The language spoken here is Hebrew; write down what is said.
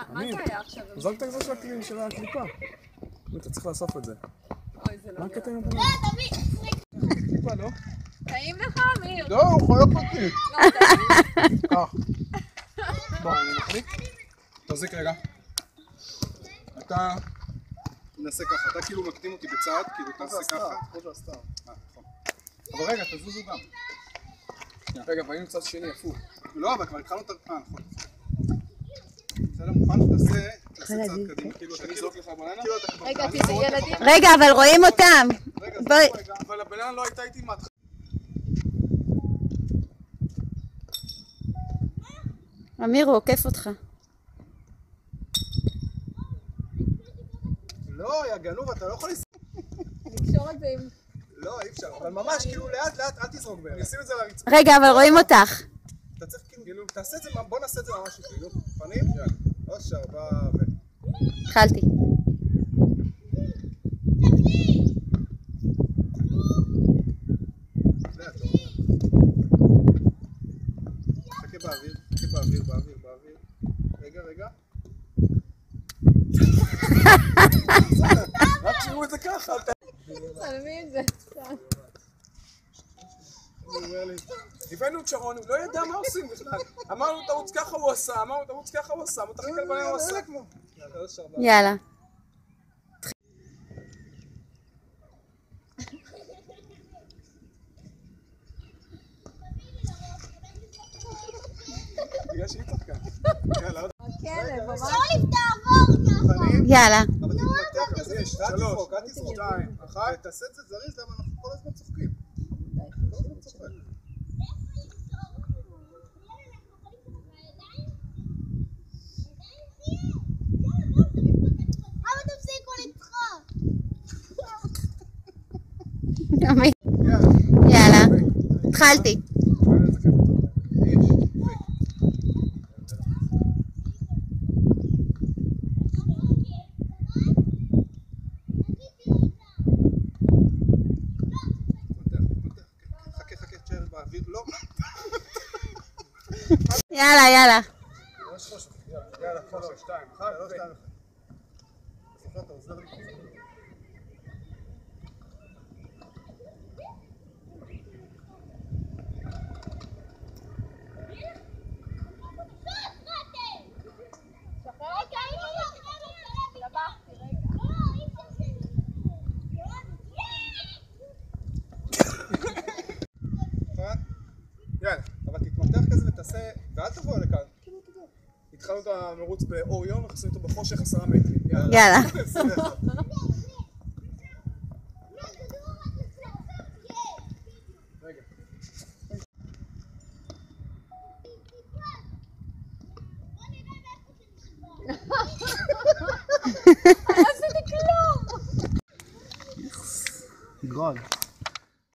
מה זה היה עכשיו? עזוב את הגזר של הקליפה. אתה צריך לאסוף את זה. אוי, זה לא מה נראה. הקטע עם הבנה? קליפה, לא? טעים לך, אמיר? לא, הוא חולק אותי. לא, טעים. כך. בוא, אני מחליק. תחזיק רגע. אתה נעשה ככה, אתה כאילו מקדים אותי בצד, כאילו תעשה ככה. פה זה הסתר. נכון. אבל רגע, תזוזו גם. רגע, והיינו צד שני, הפוך. לא, אבל כבר התחלנו את נכון. בסדר, מוכן? תעשה צד קדימה, כאילו אתה נזרוק לך בננה. רגע, תראי ילדים. רגע, אבל רואים אותם. רגע, בואי. אבל הבננה לא הייתה איתי מהתחלה. אמיר, הוא עוקף אותך. לא, יא גנוב, אתה לא יכול לקשור את זה עם... לא, אי אפשר, אבל ממש כאילו לאט לאט, אל תזרוק בערך. נשים את זה על הרצפה. רגע, אבל רואים אותך. אתה צריך כאילו, תעשה את זה, בוא נעשה את זה ממש כאילו. פנים? יאללה. אושר, בא ו... התחלתי. חכה באוויר, חכה באוויר, באוויר, באוויר. רגע, רגע. רק תראו את זה ככה. צלמי את זה. הבאנו את שרון, הוא לא ידע מה עושים בכלל. אמרנו תרוץ ככה הוא עשה, אמרנו תרוץ ככה הוא עשה, מותחי כלבנה הוא עשה. יאללה. בגלל שהיא צחקה. יאללה, עוד הכלב, ממש. חנים. יאללה. אבל תתמתח כזה, יש, אל תזרוק, אל תזרוק. 2, 1. תעשה את זה זריז, למה אנחנו כל הזמן צוחקים. כל הזמן צוחק. יאללה. התחלתי. יאללה, יאללה. יאללה, 3, 2, 1, אתה עוזר לי. יאללה, אבל תתמתח כזה ותעשה, ואל תבוא לכאן. התחלנו את המרוץ באור יום, וחסנו אותו בחושך 10 מטרים. יאללה.